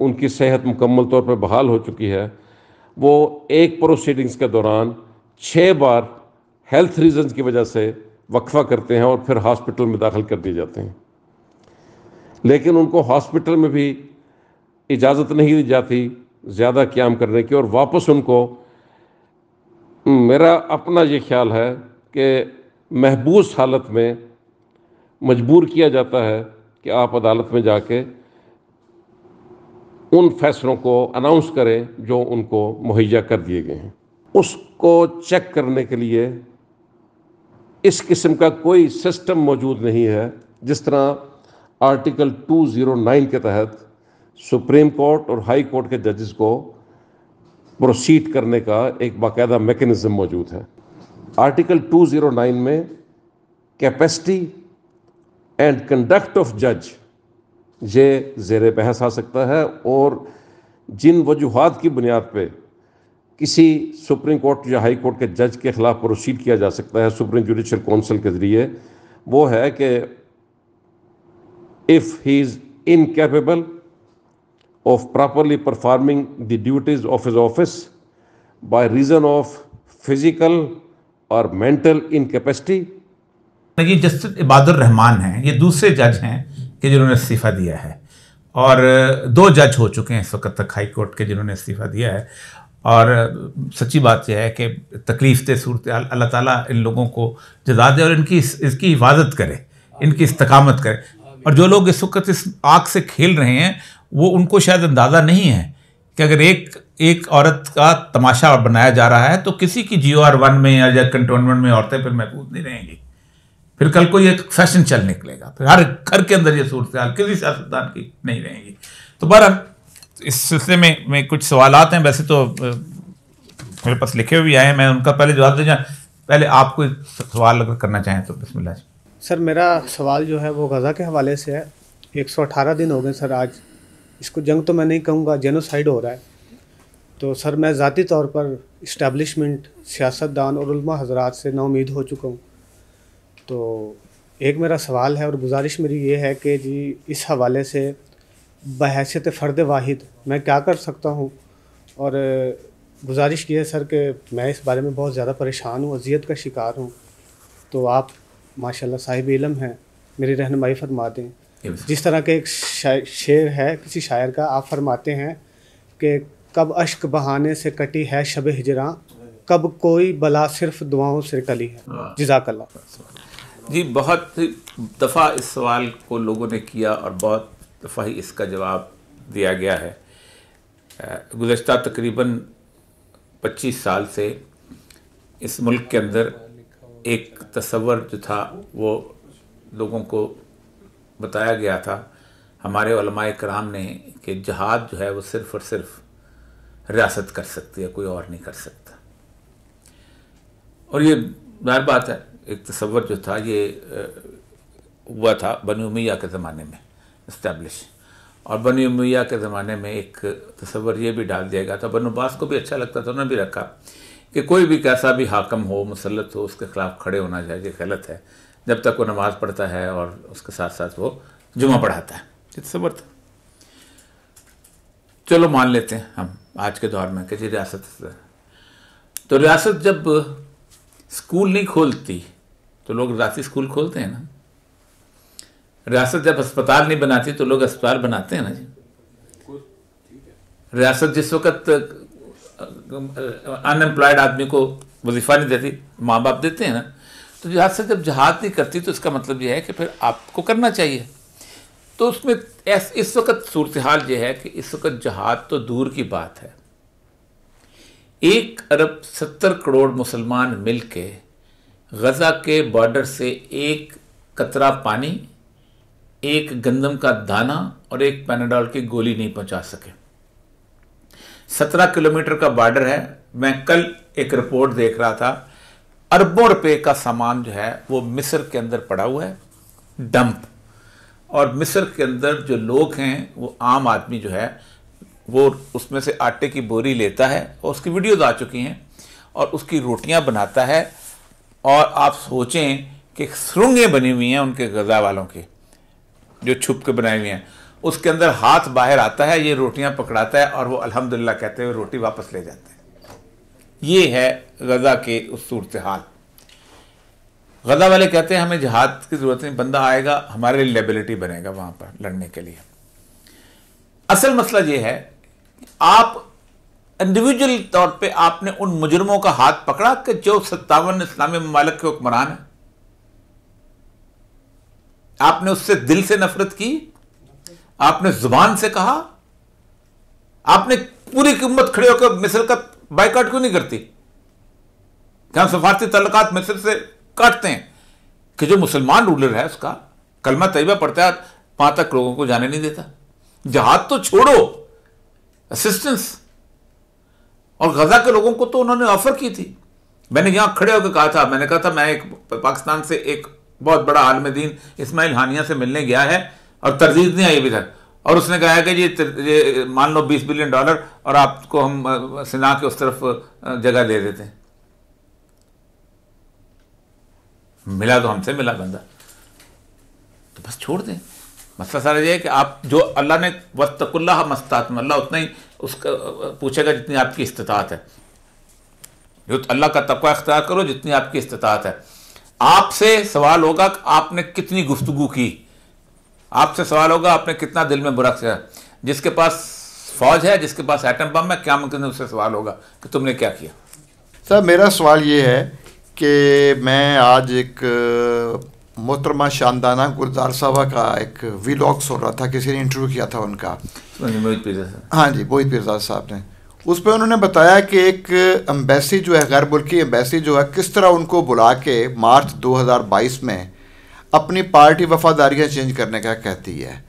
उनकी सेहत मुकम्मल तौर पर बहाल हो चुकी है, वो एक प्रोसीडिंग्स के दौरान 6 बार हेल्थ रीजंस की वजह से वक्फा करते हैं और फिर हॉस्पिटल में दाखिल कर दिए जाते हैं। लेकिन उनको हॉस्पिटल में भी इजाज़त नहीं दी जाती ज़्यादा क़याम करने की, और वापस उनको, मेरा अपना ये ख्याल है कि महबूस हालत में मजबूर किया जाता है कि आप अदालत में जाके उन फैसलों को अनाउंस करें जो उनको मुहैया कर दिए गए हैं। उसको चेक करने के लिए इस किस्म का कोई सिस्टम मौजूद नहीं है। जिस तरह आर्टिकल 209 के तहत सुप्रीम कोर्ट और हाई कोर्ट के जजेस को प्रोसीड करने का एक बाकायदा मैकेनिज्म मौजूद है। आर्टिकल 209 में कैपेसिटी एंड कंडक्ट ऑफ जज ये ज़ेर बहस आ सकता है, और जिन वजूहात की बुनियाद पे किसी सुप्रीम कोर्ट या हाई कोर्ट के जज के ख़िलाफ़ प्रोसीड किया जा सकता है सुप्रीम जुडिशल काउंसिल के ज़रिए, वो है कि if he is incapable of properly performing the duties of his office by reason of physical or mental incapacity। ये जस्टिस इबादुर रहमान हैं, ये दूसरे जज हैं कि जिन्होंने इस्तीफ़ा दिया है, और 2 जज हो चुके हैं इस वक्त तक हाई कोर्ट के जिन्होंने इस्तीफ़ा दिया है। और सच्ची बात यह है कि तकलीफ दे सूरत अल्लाह ताला इन लोगों को जज़ा दे और इसकी हिफाजत करे, इनकी इस्तकामत करे। और जो लोग इस वक्त इस आग से खेल रहे हैं, वो उनको शायद अंदाज़ा नहीं है कि अगर एक औरत का तमाशा बनाया जा रहा है तो किसी की GOR1 में या कंटोनमेंट में औरतें फिर महफूज नहीं रहेंगी। फिर कल को ये फैशन चल निकलेगा, फिर हर घर के अंदर ये सूरत हाल किसी सियासतदान की नहीं रहेंगी। तो बहरहाल इस सिलसिले में कुछ सवालात हैं, वैसे तो मेरे पास लिखे हुए भी आए हैं, मैं उनका पहले जवाब दे जाऊँ। पहले आप कोई सवाल अगर करना चाहें तो बिस्मिल्लाह जी। सर, मेरा सवाल जो है वो गज़ा के हवाले से है। 118 दिन हो गए सर आज, इसको जंग तो मैं नहीं कहूँगा, जेनोसाइड हो रहा है। तो सर मैं ज़ाती तौर पर इस्टेब्लिशमेंट, सियासतदान और उलमा हज़रात से नाउमीद हो चुका हूँ। तो एक मेरा सवाल है और गुजारिश मेरी ये है कि जी इस हवाले से बहैसियत फ़र्द वाहिद मैं क्या कर सकता हूँ, और गुजारिश की है सर कि मैं इस बारे में बहुत ज़्यादा परेशान हूँ, अजियत का शिकार हूँ। तो आप माशाल्लाह साहिब इल्म हैं, मेरी रहनुमाई फरमा दें। जिस तरह के एक शेर है किसी शायर का, आप फरमाते हैं कि कब अश्क बहाने से कटी है शब हिजरां, कब कोई बला सिर्फ दुआओं से टली है। जज़ाकल्लाह जी। बहुत दफ़ा इस सवाल को लोगों ने किया और बहुत दफ़ा ही इसका जवाब दिया गया है। गुज़श्ता तकरीबन 25 साल से इस मुल्क के अंदर एक तसव्वुर जो था वो लोगों को बताया गया था हमारे उलमाए कराम ने कि जहाद जो है वो सिर्फ़ और सिर्फ रियासत कर सकती है, कोई और नहीं कर सकता। और ये ज़ाहिर बात है, एक तसव्वुर जो था ये हुआ था बनी उमैया के ज़माने में इस्टेब्लिश, और बनी उमैया के ज़माने में एक तसव्वुर ये भी डाल दिया गया था, बनु अब्बास को भी अच्छा लगता था, उन्होंने भी रखा कि कोई भी कैसा भी हाकम हो, मुसल्लत हो, उसके ख़िलाफ़ खड़े होना चाहिए। गलत है जब तक वो नमाज़ पढ़ता है और उसके साथ साथ वो जुमा पढ़ाता है। ये तसव्वुर था। चलो मान लेते हैं हम आज के दौर में कि जी रियासत, तो रियासत जब स्कूल नहीं खोलती तो लोग राती स्कूल खोलते हैं ना। रियासत जब अस्पताल नहीं बनाती तो लोग अस्पताल बनाते हैं ना जी। रियासत जिस वक्त अनएम्प्लॉयड आदमी को वजीफा नहीं देती, माँ बाप देते हैं ना। तो रियासत जब जहाद नहीं करती तो इसका मतलब यह है कि फिर आपको करना चाहिए। तो उसमें इस वक्त सूरत हाल ये है कि इस वक्त जहाद तो दूर की बात है, 1 अरब 70 करोड़ मुसलमान मिल के गज़ा के बॉर्डर से एक कतरा पानी एक गंदम का दाना और एक पैनाडोल की गोली नहीं पहुंचा सके। 17 किलोमीटर का बॉर्डर है। मैं कल एक रिपोर्ट देख रहा था, अरबों रुपए का सामान जो है वो मिस्र के अंदर पड़ा हुआ है, डंप। और मिस्र के अंदर जो लोग हैं, वो आम आदमी जो है वो उसमें से आटे की बोरी लेता है, और उसकी वीडियोज आ चुकी हैं, और उसकी रोटियां बनाता है। और आप सोचें कि सुरंगें बनी हुई हैं उनके गजा वालों की, जो छुप के बनाई हुई हैं, उसके अंदर हाथ बाहर आता है, ये रोटियां पकड़ाता है, और वो अल्हम्दुलिल्लाह कहते हुए रोटी वापस ले जाते हैं। ये है गजा के उस सूरत हाल। गजा वाले कहते हैं हमें जिहाद की जरूरत नहीं, बंदा आएगा हमारे लिए लायबिलिटी बनेगा वहां पर लड़ने के लिए। असल मसला ये है, आप इंडिविजुअल तौर पे आपने उन मुजरमों का हाथ पकड़ा कि जो 57 इस्लामी ममालिक के हुक्मरान हैं। आपने उससे दिल से नफरत की, आपने जुबान से कहा, आपने पूरी उम्मत खड़े होकर मिस्र का बाइकआउट क्यों नहीं करती कि हम सफारती तल्लुकात मिस्र से काटते हैं, कि जो मुसलमान रूलर है उसका कलमा तैयबा पढ़ता है, वहां तक लोगों को जाने नहीं देता। जहाद तो छोड़ो, असिस्टेंस। और गजा के लोगों को तो उन्होंने ऑफर की थी। मैंने यहां खड़े होकर कहा था, मैंने कहा था मैं एक पाकिस्तान से एक बहुत बड़ा आलिम दीन इस्माइल हानिया से मिलने गया है और तरजीह नहीं आई अभी तक, और उसने कहा है कि ये मान लो $20 बिलियन और आपको हम सिना के उस तरफ जगह दे देते हैं। मिला तो हमसे मिला बंदा, तो बस छोड़ दें। मसला सारा ये है कि आप जो अल्लाह ने वत्तकुल्लाह मस्तातुम, अल्लाह उतना ही उसका पूछेगा जितनी आपकी इस्तिताअत है। जो अल्लाह का तक़वा इख्तियार करो जितनी आपकी इस्तिताअत है। आपसे सवाल होगा कि आपने कितनी गुफ्तगू की, आपसे सवाल होगा आपने कितना दिल में बुरा किया। जिसके पास फौज है, जिसके पास एटम बम है, क्या मुमकिन है उससे सवाल होगा कि तुमने क्या किया। सर मेरा सवाल ये है कि मैं आज एक मोहतरमा शानदाना गुलजार साहबा का एक वीलॉग सुन रहा था, किसी ने इंटरव्यू किया था उनका, हाँ जी मोहित पीरजादा साहब ने। उस पर उन्होंने बताया कि एक एम्बेसी जो है, गैर मुल्की एम्बेसी जो है, किस तरह उनको बुला के मार्च 2022 में अपनी पार्टी वफादारियाँ चेंज करने का कहती है।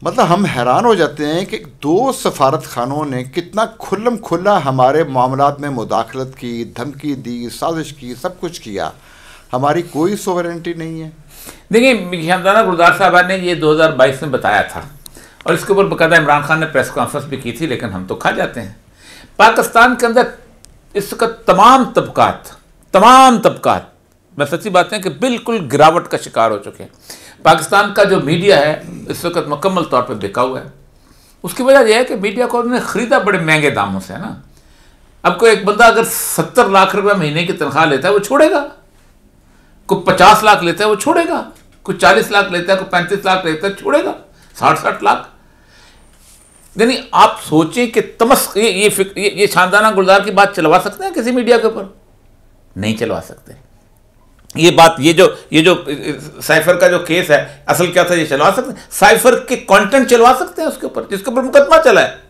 मतलब हम हैरान हो जाते हैं कि 2 सफारत खानों ने कितना खुल्लम खुल्ला हमारे मामलात में मुदाखलत की, धमकी दी, साजिश की, सब कुछ किया, हमारी कोई सोवरेंटी नहीं है। देखिए शानदाना गुलजार साहब ने ये 2022 में बताया था, और इसके ऊपर बकायदा इमरान खान ने प्रेस कॉन्फ्रेंस भी की थी, लेकिन हम तो खा जाते हैं। पाकिस्तान के अंदर इसका तमाम तबकात मैं सच्ची बात है कि बिल्कुल गिरावट का शिकार हो चुके हैं। पाकिस्तान का जो मीडिया है इस वक्त मुकम्मल तौर पर बिका हुआ है। उसकी वजह यह है कि मीडिया को उन्होंने ख़रीदा बड़े महंगे दामों से, है ना। अब कोई एक बंदा अगर 70 लाख रुपये महीने की तनख्वाह लेता है वो छोड़ेगा, कोई 50 लाख लेता है वो छोड़ेगा, कोई 40 लाख लेता है, कोई 35 लाख लेता है छोड़ेगा, 60 लाख। यानी आप सोचें कि तमस ये शानदाना गुलजार की बात चलवा सकते हैं किसी मीडिया के ऊपर? नहीं चलवा सकते। ये बात ये जो साइफर का जो केस है, असल क्या था, ये चलवा सकते हैं? साइफर के कंटेंट चलवा सकते हैं उसके ऊपर, जिसके ऊपर मुकदमा चला है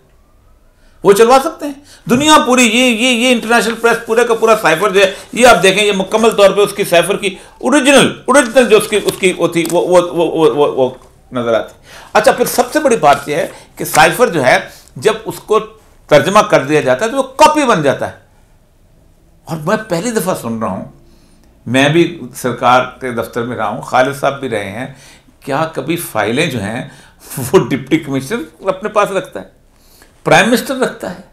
वो चलवा सकते हैं। दुनिया पूरी ये इंटरनेशनल प्रेस पूरे का पूरा साइफर जो है, ये आप देखें, ये मुकम्मल तौर पे उसकी साइफर की ओरिजिनल जो उसकी वो थी वो नजर आती। अच्छा, फिर सबसे बड़ी बात यह है कि साइफर जो है जब उसको तर्जमा कर दिया जाता है तो वो कॉपी बन जाता है। और मैं पहली दफ़ा सुन रहा हूँ, मैं भी सरकार के दफ्तर में रहा हूँ, खालिद साहब भी रहे हैं, क्या कभी फाइलें जो हैं वो डिप्टी कमिश्नर अपने पास रखता है, प्राइम मिनिस्टर रखता है,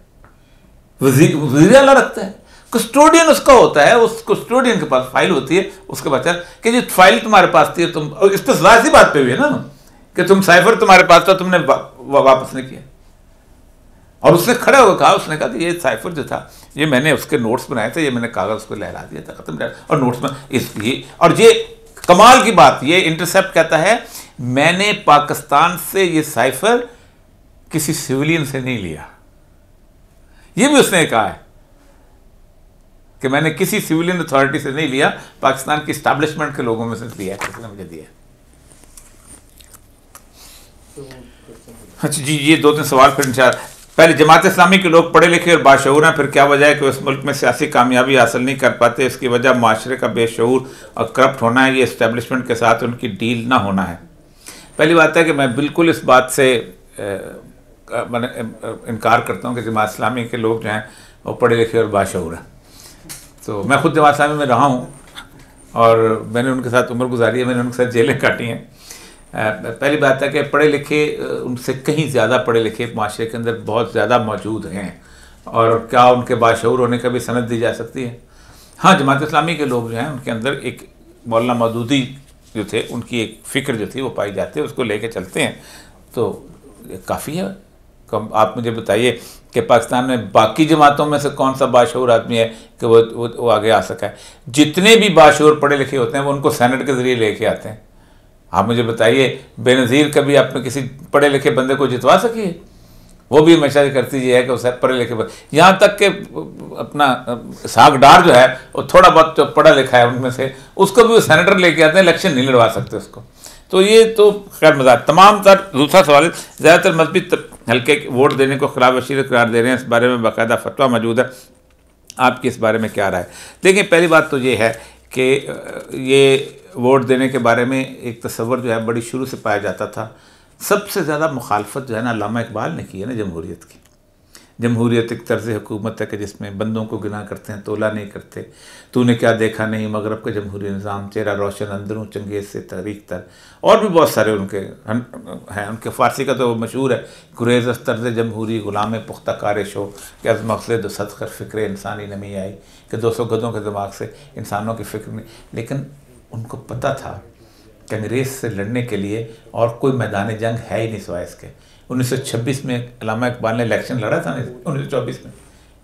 वज़ीर आला रखता है, कस्टोडियन उसका होता है, उस कस्टोडियन के पास फाइल होती है, उसके बाद कि जी फाइल तुम्हारे पास थी, तुम इस पर ज़ाहिर सी बात पे हुई है ना कि तुम साइफर तुम्हारे पास था, तुमने वापस नहीं किया। और उसने खड़ा होकर कहा, उसने कहा ये साइफर जो था ये मैंने उसके नोट्स बनाए थे, ये मैंने कागज़ उसको लहरा दिया था, ख़त्म। और नोट्स में इसलिए, और ये कमाल की बात, ये इंटरसेप्ट कहता है मैंने पाकिस्तान से ये साइफर किसी सिविलियन से नहीं लिया। ये भी उसने कहा है कि मैंने किसी सिविलियन अथॉरिटी से नहीं लिया, पाकिस्तान की एस्टैब्लिशमेंट के लोगों में से लिया, किसने मुझे दिया। अच्छा जी, ये 2-3 सवाल फिर इंशाअल्लाह। पहले, जमात इस्लामी के लोग पढ़े लिखे और बाशऊर हैं, फिर क्या वजह है कि इस मुल्क में सियासी कामयाबी हासिल नहीं कर पाते? इसकी वजह माशरे का बेशऊर और करप्ट होना है, ये इस्टेब्लिशमेंट के साथ उनकी डील ना होना है। पहली बात है कि मैं बिल्कुल इस बात से मैंने इनकार करता हूँ कि जमात इस्लामी के लोग जो हैं वो पढ़े लिखे और बाशऊर हैं। तो मैं खुद जमात इस्लामी में रहा हूँ और मैंने उनके साथ उम्र गुजारी है, मैंने उनके साथ जेलें काटी हैं। पहली बात है कि पढ़े लिखे उनसे कहीं ज़्यादा पढ़े लिखे माशरे के अंदर बहुत ज़्यादा मौजूद हैं, और क्या उनके बाशऊर होने का भी सनद दी जा सकती है। हाँ, जमात इस्लामी के लोग जो हैं उनके अंदर एक मौलाना मौदूदी जो थे उनकी एक फ़िक्र जो थी वो पाई जाती है, उसको लेके चलते हैं तो काफ़ी है। कम आप मुझे बताइए कि पाकिस्तान में बाकी जमातों में से कौन सा बाशऊर आदमी है कि वो आगे आ सका है। जितने भी बाशऊर पढ़े लिखे होते हैं वो उनको सेनेट के ज़रिए लेके आते हैं। आप मुझे बताइए बेनज़ीर कभी आपने किसी पढ़े लिखे बंदे को जितवा सकी है? वो भी हमेशा करती ये है कि उसे पढ़े लिखे यहाँ तक कि अपना सागडार जो है वो थोड़ा बहुत जो पढ़ा लिखा है उनमें से उसको भी वो सेनेटर लेके आते हैं, इलेक्शन नहीं लड़वा सकते उसको। तो ये तो खैर मजाक तमाम तर। दूसरा सवाल, ज़्यादातर मजहबी हल्के वोट देने को खिलाफ वशीर करार दे रहे हैं, इस बारे में बाकायदा फतवा मौजूद है, आपकी इस बारे में क्या राय? देखिए, पहली बात तो ये है कि ये वोट देने के बारे में एक तस्वर जो है बड़ी शुरू से पाया जाता था। सबसे ज़्यादा मुखालफत जो है ना अल्लामा इकबाल ने की है ना जमहूरियत की। जमहूरियत एक तर्ज़ हुकूमत है कि जिसमें बंदों को गिना करते हैं, तोला नहीं करते। तूने क्या देखा नहीं, मगरब का जमहूरी निज़ाम, चेहरा रोशन अंदरों चंगेज़ से तहरीक तर, और भी बहुत सारे उनके हैं। उनके फ़ारसी का तो वो मशहूर है, गुरेज़ अज़ तर्ज़ जमहूरी गुलाम पुख्ता कारिश हो कि अज़ मक़सद सदक़र फ़िक्र इंसानी नमी आई, कि 200 गधों के दिमाग से इंसानों की फ़िक्र नहीं। लेकिन उनको पता था कि अंग्रेज़ से लड़ने के लिए और कोई मैदान जंग है ही नहीं सिवाय इसके। 1926 में अल्लामा इकबाल ने इलेक्शन लड़ा था ना, 1924 में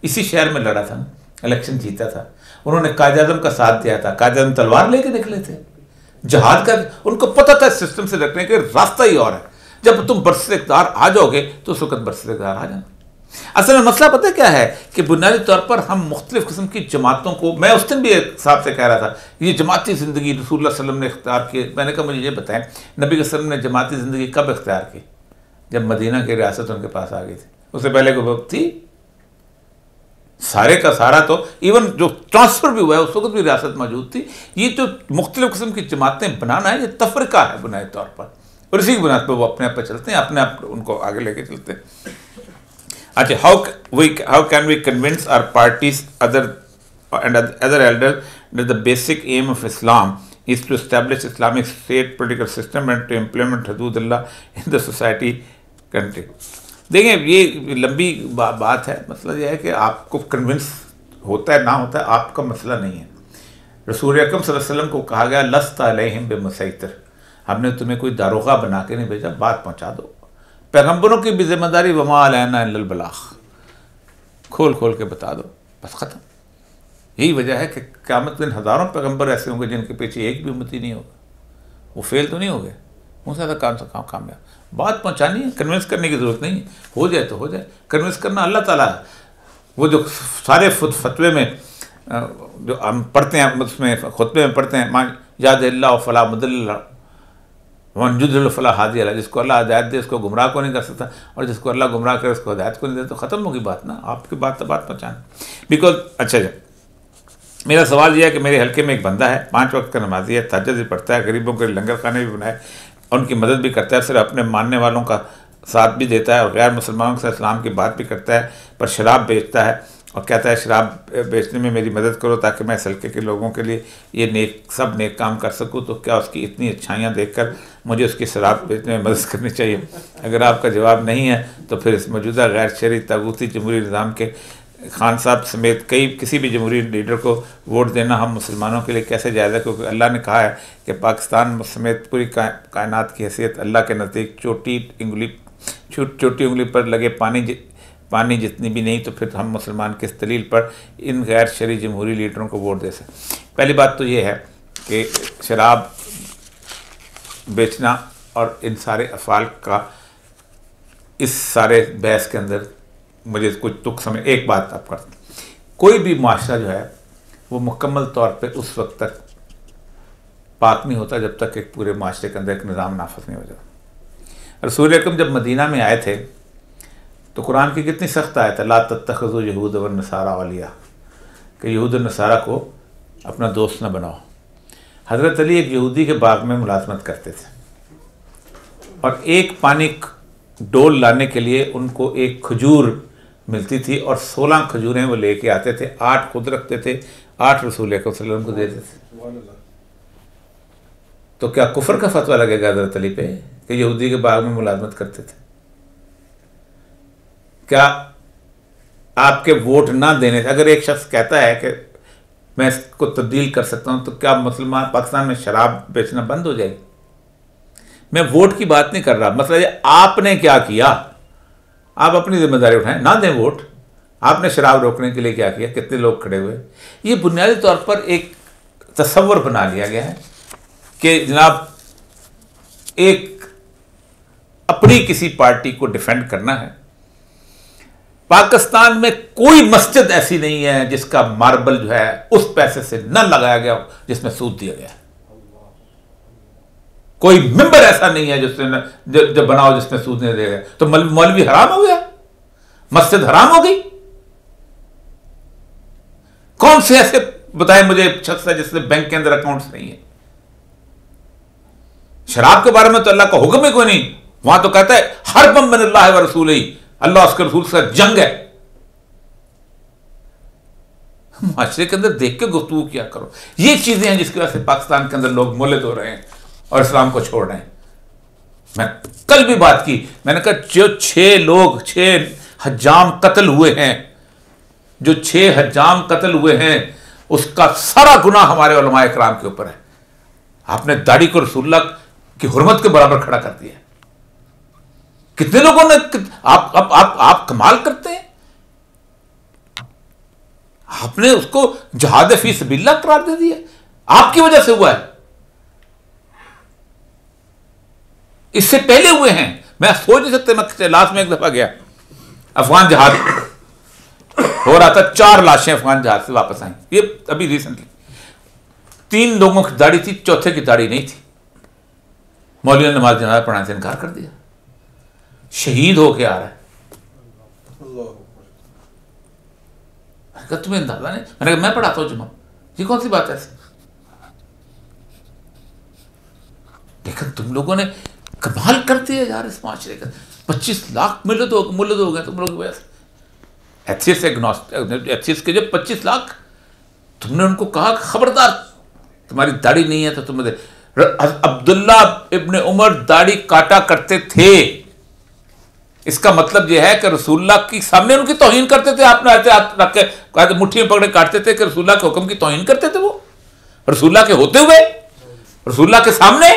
इसी शहर में लड़ा था ना, इलेक्शन जीता था। उन्होंने कायद आज़म का साथ दिया था, कायद आज़म तलवार लेके निकले थे जहाद का। उनको पता था सिस्टम से रखने के रास्ता ही और है। जब तुम बरसत इक़्तिदार आ जाओगे तो उस वक्त बरसत इक़्तिदार आ जाना। असल में मसला पता क्या है कि बुनियादी तौर पर हम मुख्तलिफ़ किस्म की जमातों को, मैं उस दिन भी एक साहब से कह रहा था, ये जमाती ज़िंदगी रसूलुल्लाह सल्लल्लाहु अलैहि वसल्लम ने इख्तियार की। मैंने कहा मुझे ये बताएं नबी वसल्लम ने जमाती ज़िंदगी कब इख्तियार की? जब मदीना की रियासत उनके पास आ गई थी। उससे पहले कोई वक्त थी? सारे का सारा तो इवन जो ट्रांसफ़र भी हुआ है उस वक्त भी रियासत मौजूद थी। ये जो मुख्तलिफ़ किस्म की जमातें बनाना है ये तफरीका है बुनियादी तौर पर, और इसी की बुनियाद पर वो अपने आप पर चलते हैं, अपने आप उनको आगे लेके चलते हैं। अच्छा, how can we convince our parties and other elders that the basic aim of Islam is to establish Islamic state political system and to implement hududullah in the society country? देखिए, ये लंबी बात है। मसला ये है कि आपको कन्विंस होता है ना होता है आपका मसला नहीं है। रसूल अकरम सल्लल्लाहु अलैहि वसल्लम को कहा गया लस्ता अलैहिम बिमुसैतिर, हमने तुम्हें कोई दारोगा बना के नहीं भेजा, बात पहुँचा दो। पैगम्बरों की भी जिम्मेदारी वमा अलैना इल्लल बलाग, खोल खोल के बता दो, बस ख़त्म। यही वजह है कि क़यामत दिन हज़ारों पैगम्बर ऐसे होंगे जिनके पीछे एक भी उम्मती नहीं होगा। वो फेल तो नहीं हो गए, उनसे ज़्यादा कामयाब। बात पहुँचानी है, कन्विंस करने की ज़रूरत नहीं है। हो जाए तो हो जाए, कन्विंस करना अल्लाह ताला है। वो जो सारे फतवे में जो हम पढ़ते हैं, उसमें खुतबे में पढ़ते हैं, मान याद अल्लाह फ़ला मुदल्ल वनजुदुल्फ़ला हादी अल्लाह, जिसको अल्लाह हिदायत दे उसको गुमराह को नहीं कर सकता, और जिसको अल्लाह गुमराह करे उसको हिदायत को नहीं दे। तो ख़त्म होगी बात ना, आपकी बात तो बात पहुँचाना। बिकॉज अच्छा जी, मेरा सवाल यह है कि मेरे हल्के में एक बंदा है, 5 वक्त का नमाजी है, तहज्जुद भी पढ़ता है, गरीबों के लंगर खाने भी बनाए, उनकी मदद भी करता है, सिर्फ अपने मानने वालों का साथ भी देता है और गैर मुसलमानों से इस्लाम की बात भी करता है, पर शराब बेचता है और कहता है शराब बेचने में मेरी मदद करो ताकि मैं इस हल्के के लोगों के लिए ये सब नेक काम कर सकूं। तो क्या उसकी इतनी अच्छाइयाँ देखकर मुझे उसकी शराब बेचने में मदद करनी चाहिए? अगर आपका जवाब नहीं है तो फिर इस मौजूदा गैर शरई तागूती जमहूरी निज़ाम के खान साहब समेत किसी भी जमहूरी लीडर को वोट देना हम मुसलमानों के लिए कैसे जायज़ है? क्योंकि अल्लाह ने कहा है कि पाकिस्तान समेत पूरी कायनात की हैसियत अल्लाह के नज़दीक छोटी उंगली पर लगे पानी जितनी भी नहीं, तो फिर हम मुसलमान किस दलील पर इन गैर शरई जमहूरी लीडरों को वोट दे सकते? पहली बात तो ये है कि शराब बेचना और इन सारे अफ़ाल का इस सारे बहस के अंदर मुझे कुछ तुक समय एक बात आप करते, कोई भी माशरा जो है वो मुकम्मल तौर पे उस वक्त तक पाक नहीं होता जब तक एक पूरे माशरे के अंदर एक निज़ाम नाफिज नहीं हो जाता। रसूल अकरम जब मदीना में आए थे तो कुरान की कितनी सख्त आयत है, ला तत्तखिज़ू यहूद व नसारा औलिया, कि यहूद और नसारा को अपना दोस्त न बनाओ। हज़रत अली एक यहूदी के बाग में मुलाजमत करते थे, और एक पानी डोल लाने के लिए उनको एक खजूर मिलती थी और 16 खजूरें वो लेके आते थे, 8 खुद रखते थे, 8 रसूल अकरम सल्लल्लाहु अलैहि वसल्लम को देते थे। तो क्या कुफर का फतवा लगेगा हज़रत अली पे कि यहूदी के बाग में मुलाजमत करते थे? क्या आपके वोट ना देने से अगर एक शख्स कहता है कि मैं इसको तब्दील कर सकता हूं, तो क्या मुसलमान पाकिस्तान में शराब बेचना बंद हो जाएगी? मैं वोट की बात नहीं कर रहा, मतलब ये आपने क्या किया, आप अपनी जिम्मेदारी उठाएं, ना दें वोट। आपने शराब रोकने के लिए क्या किया, कितने लोग खड़े हुए? ये बुनियादी तौर पर एक तसव्वुर बना लिया गया है कि जनाब एक अपनी किसी पार्टी को डिफेंड करना है। पाकिस्तान में कोई मस्जिद ऐसी नहीं है जिसका मार्बल जो है उस पैसे से न लगाया गया हो जिसमें सूद दिया गया है। कोई मिंबर ऐसा नहीं है जिसने जो बनाओ जिसमें सूद नहीं दिया गया। तो मौलवी हराम हो गया, मस्जिद हराम हो गई। कौन से ऐसे बताए मुझे शख्स है जिसने बैंक के अंदर अकाउंट्स नहीं है? शराब के बारे में तो अल्लाह का हुक्म ही कोई नहीं। वहां तो कहता है हर बम मिन अल्लाह व रसूल ही, अल्लाह उसके रसूल से जंग है। माशरे के अंदर देख के गुफ्तगू किया करो। ये चीजें हैं जिसकी वजह से पाकिस्तान के अंदर लोग मुल्लिद हो रहे हैं और इस्लाम को छोड़ रहे हैं। मैं कल भी बात की, मैंने कहा जो 6 हज्जाम कत्ल हुए हैं, जो 6 हज्जाम कत्ल हुए हैं, उसका सारा गुनाह हमारे उलमा इकराम के ऊपर है। आपने दाढ़ी को रसूलुल्लाह की हुर्मत के बराबर खड़ा कर दिया। कितने लोगों ने आप कमाल करते हैं। आपने उसको जहाद फी सबिल्लाह करार दे दिया, आपकी वजह से हुआ है। इससे पहले हुए हैं, मैं सोच नहीं सकते। मैं लास्ट में एक दफा गया, अफगान जहाज हो रहा था, 4 लाशें अफगान जहाज से वापस आई, ये अभी रिसेंटली। 3 लोगों की दाढ़ी थी, चौथे की दाढ़ी नहीं थी। मौलवी ने नमाज जनाजा पढ़ाने से इनकार कर दिया, शहीद होके आ रहा है। तुम्हें अंदाजा नहीं? मैंने कहा मैं पढ़ाता हूं जुम्मा, ये कौन सी बात है ऐसी? लेकिन तुम लोगों ने कमाल करती है यार इस माशरे का। 25 लाख मुल्लिद हो गए तुम लोग की वजह से। एथियस्ट के जो 25 लाख, तुमने उनको कहा खबरदार तुम्हारी दाढ़ी नहीं है तो तुम अब्दुल्ला इब्ने उमर दाढ़ी काटा करते थे। इसका मतलब यह है कि रसूलुल्लाह के सामने उनकी तौहीन करते थे। आपने ऐसे हाथ रख के मुट्ठी में पकड़े काटते थे कि रसूलुल्लाह के हुक्म की तौहीन करते थे। वो रसूलुल्लाह के होते हुए, रसूलुल्लाह के सामने।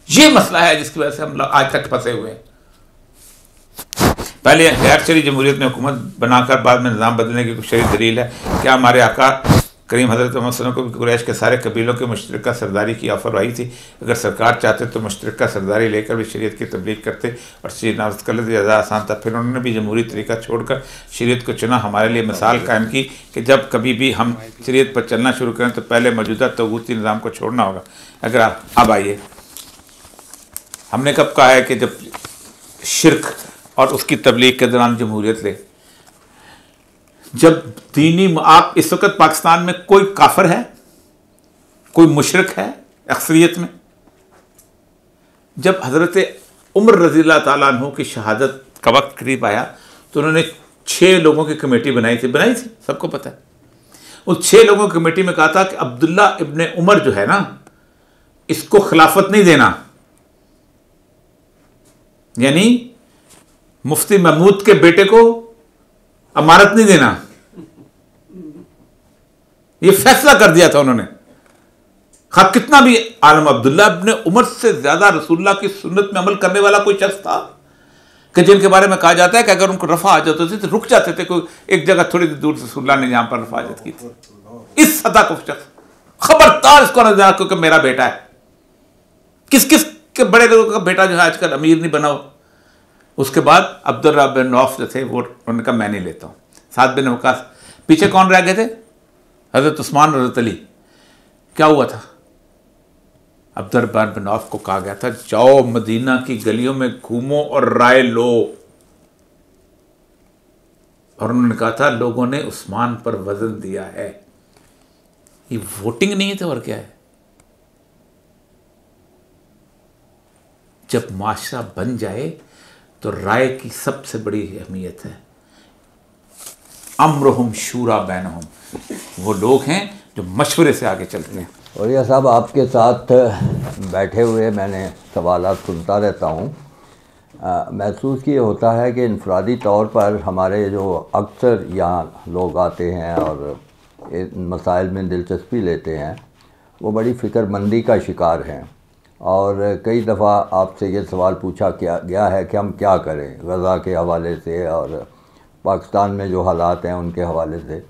ये मसला है जिसकी वजह से हम लोग आज तक फंसे हुए हैं। पहले गैर शरई जमहूरियत में हुकूमत बनाकर बाद में निज़ाम बदलने की कुछ शरई दलील है। क्या हमारे आका करीम हज़रत मोहम्मद सल्लल्लाहु अलैहि वसल्लम को कुरैश के सारे कबीलों के मुश्तरका सरदारी की ऑफ़र आई थी? अगर सरकार चाहते तो मुश्तरका सरदारी लेकर भी शरीयत की तबलीग करते और शरीयत नाफिज़ कर लेते, ज़्यादा आसान था। फिर उन्होंने भी जमहूरी तरीका छोड़कर शरीयत को चुना। हमारे लिए मिसाल कायम की कि जब कभी भी हम शरीयत पर चलना शुरू करें तो पहले मौजूदा तगूती निज़ाम को छोड़ना होगा। अगर आप अब आइए, हमने कब कहा है कि जब शिरक और उसकी तबलीग के दौरान जमहूरियत ले, जब दीनी आप इस वक्त पाकिस्तान में कोई काफिर है, कोई मुशरिक है अक्सरियत में? जब हज़रत उमर रज़ियल्लाहु ताला अन्हु की शहादत का वक्त करीब आया तो उन्होंने 6 लोगों की कमेटी बनाई थी, सबको पता है। उस 6 लोगों की कमेटी में कहा था कि अब्दुल्ला इब्ने उमर जो है ना, इसको खिलाफत नहीं देना, यानी मुफ्ती महमूद के बेटे को अमारत नहीं देना। यह फैसला कर दिया था उन्होंने। खा कितना भी आलम, अब्दुल्ला इब्ने उमर से ज्यादा रसूलुल्लाह की सुन्नत में अमल करने वाला कोई शख्स था कि जिनके बारे में कहा जाता है कि अगर उनको रफा आ जाती थी तो रुक जाते थे। कोई एक जगह थोड़ी दूर से रसूलुल्लाह ने यहां पर रफाजत की थी। इस सतह को शख्स खबरदार इसको न जाना क्योंकि मेरा बेटा है। किस किस के बड़े लोगों का बेटा जो है आजकल अमीर नहीं बना हो। उसके बाद अब्दुर्रा बिन औफ जो थे वो उन्होंने कहा मैं नहीं लेता हूँ। साद बिन वकास, पीछे कौन रह गए थे? हज़रत उस्मान और हज़रत अली। क्या हुआ था? अब्दुर्रा बिन औफ को कहा गया था जाओ मदीना की गलियों में घूमो और राय लो, और उन्होंने कहा था लोगों ने उस्मान पर वजन दिया है। ये वोटिंग नहीं है तो और क्या है? जब माशरा बन जाए तो राय की सबसे बड़ी अहमियत है। अम्रुहुम शूरा बैनहुम, वो लोग हैं जो मशवरे से आगे चलते हैं। और यह सब आपके साथ बैठे हुए मैंने सवालात सुनता रहता हूँ। महसूस ये होता है कि इनफरादी तौर पर हमारे जो अक्सर यहाँ लोग आते हैं और इन मसाइल में दिलचस्पी लेते हैं, वो बड़ी फ़िक्रमंदी का शिकार हैं। और कई दफ़ा आपसे ये सवाल पूछा गया है कि हम क्या करें गज़ा के हवाले से और पाकिस्तान में जो हालात हैं उनके हवाले से।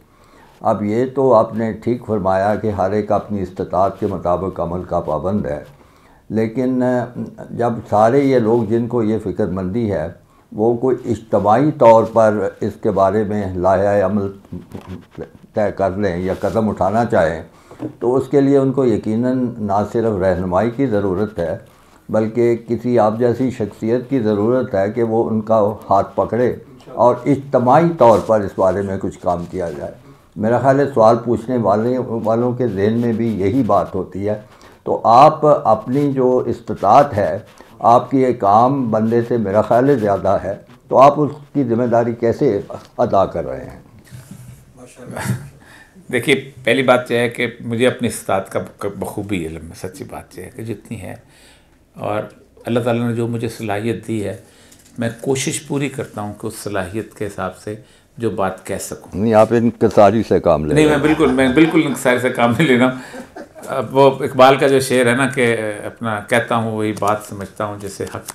अब ये तो आपने ठीक फरमाया कि हर एक अपनी इस्तिताअत के मुताबिक अमल का पाबंद है, लेकिन जब सारे ये लोग जिनको ये फ़िक्रमंदी है वो कोई इज्तमाई तौर पर इसके बारे में लाया अमल तय कर लें या कदम उठाना चाहें, तो उसके लिए उनको यकीनन ना सिर्फ रहनुमाई की ज़रूरत है बल्कि किसी आप जैसी शख्सियत की ज़रूरत है कि वो उनका हाथ पकड़े और इज्तमाई तौर पर इस बारे में कुछ काम किया जाए। मेरा ख़्याल है सवाल पूछने वालों के ज़हन में भी यही बात होती है। तो आप अपनी जो इस्तिताअत है, आपकी एक आम बंदे से मेरा ख्याल ज़्यादा है, तो आप उसकी ज़िम्मेदारी कैसे अदा कर रहे हैं? देखिए, पहली बात यह है कि मुझे अपनी इस्तिताअत का बखूबी इल्म है। सच्ची बात यह है कि जितनी है, और अल्लाह ताला ने जो मुझे सलाहियत दी है, मैं कोशिश पूरी करता हूँ कि उस सलाहियत के हिसाब से जो बात कह सकूँ। नहीं, आप इनकसारी से काम ले? नहीं, मैं बिल्कुल इनकसारी से काम नहीं ले रहा हूँ। वो इकबाल का जो शेर है ना कि अपना कहता हूँ वही बात समझता हूँ, जैसे हक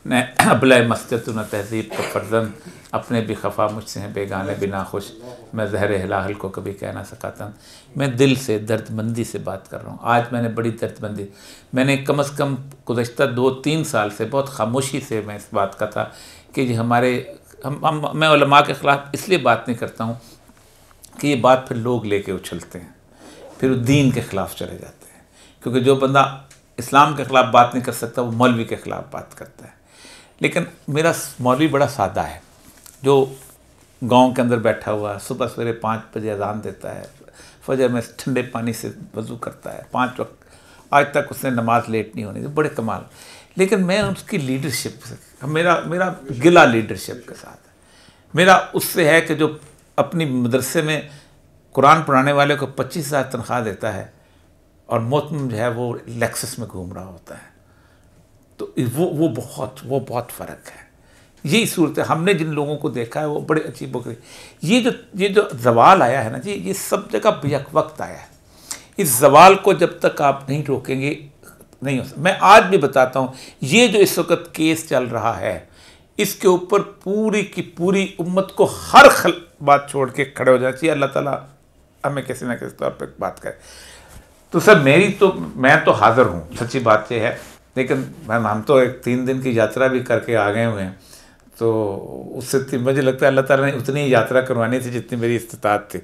न अबला मस्जिद न तहज़ीब का फर्जन, अपने भी खफा मुझसे हैं बेगाने बिना खुश, मैं ज़हर हिलाहल को कभी कह ना सकाता। मैं दिल से दर्दमंदी से बात कर रहा हूँ। आज मैंने बड़ी दर्दमंदी, मैंने कम से कम गुज़श्ता 2-3 साल से बहुत खामोशी से मैं इस बात का था कि ये हमारे मैं उलमा के ख़िलाफ़ इसलिए बात नहीं करता हूँ कि ये बात फिर लोग लेके उछलते हैं, फिर दीन के ख़िलाफ़ चले जाते हैं। क्योंकि जो बंदा इस्लाम के ख़िलाफ़ बात नहीं कर सकता वो मौलवी के ख़िलाफ़ बात करता है। लेकिन मेरा मौलवी बड़ा सादा है, जो गांव के अंदर बैठा हुआ, सुबह सवेरे 5 बजे अज़ान देता है, फजर में ठंडे पानी से वज़ू करता है, 5 वक्त, आज तक उसने नमाज लेट नहीं होनी, बड़े कमाल। लेकिन मैं उसकी लीडरशिप से, मेरा गिला लीडरशिप के साथ है। मेरा उससे है कि जो अपनी मदरसे में कुरान पढ़ाने वाले को 25,000 तनख्वाह देता है और मोहतम जो है वो लेक्सस में घूम रहा होता है, तो वो बहुत फ़र्क है। यही सूरत है। हमने जिन लोगों को देखा है वो बड़े अजीब हो गए। ये जो जवाल आया है ना जी, ये सब जगह बेहक वक्त आया है। इस जवाल को जब तक आप नहीं रोकेंगे नहीं हो सकता। मैं आज भी बताता हूँ, ये जो इस वक्त केस चल रहा है, इसके ऊपर पूरी की पूरी उम्मत को हर बात छोड़ के खड़े हो जाना चाहिए। अल्लाह ताला हमें किसी न किसी तौर पर बात करे। तो सर मैं तो हाज़िर हूँ, सच्ची बात यह है। लेकिन हम तो एक 3 दिन की यात्रा भी करके आ गए हुए हैं, तो उससे मुझे लगता है अल्लाह ताला ने उतनी यात्रा करवानी थी जितनी मेरी इस्तिताअत थी।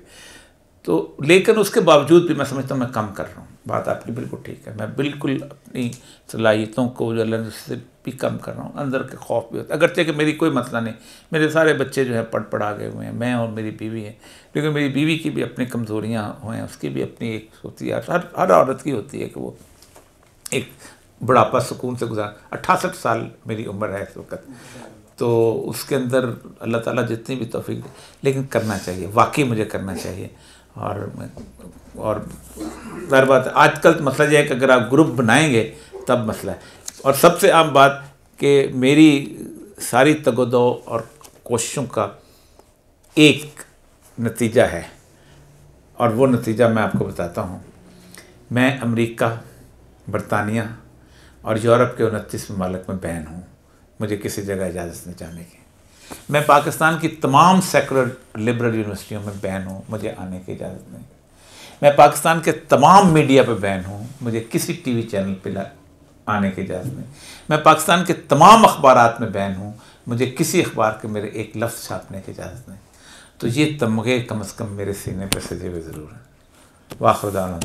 तो लेकिन उसके बावजूद भी मैं समझता हूँ मैं कम कर रहा हूँ। बात आपकी बिल्कुल ठीक है। मैं बिल्कुल अपनी सलाहियतों को जो अल्लाह से भी कम कर रहा हूँ। अंदर के खौफ भी होता है, अगरचे कि मेरी कोई मसला नहीं, मेरे सारे बच्चे जो है पढ़ आ गए हुए हैं, मैं और मेरी बीवी हैं। लेकिन मेरी बीवी की भी अपनी कमज़ोरियाँ हैं, उसकी भी अपनी एक होती है, हर औरत की होती है कि वो एक बुढ़ापा सुकून से गुजार। 68 साल मेरी उम्र है इस वक्त, तो उसके अंदर अल्लाह ताला जितनी भी तौफीक दे, लेकिन करना चाहिए, वाकई मुझे करना चाहिए। और ज़ाहिर बात है आजकल तो मसला यह है कि अगर आप ग्रुप बनाएंगे तब मसला है। और सबसे आम बात कि मेरी सारी तगदो और कोशिशों का एक नतीजा है, और वो नतीजा मैं आपको बताता हूँ। मैं अमेरिका, बरतानिया और यूरोप के 29 ममालिक में बैन हूँ। मुझे किसी जगह इजाज़त नहीं जाने की। मैं पाकिस्तान की तमाम सेकुलर लिबरल यूनिवर्सिटियों में बैन हूँ, मुझे आने की इजाज़त नहीं। मैं पाकिस्तान के तमाम मीडिया पे बैन हूँ, मुझे किसी टीवी चैनल पे आने की इजाज़त नहीं। मैं पाकिस्तान के तमाम अखबारात में बैन हूँ, मुझे किसी अखबार के मेरे एक लफ्ज़ छापने की इजाज़त नहीं। तो ये तमगे कम से कम मेरे सीने पर सजे हुए ज़रूर हैं। वाखिर दाना।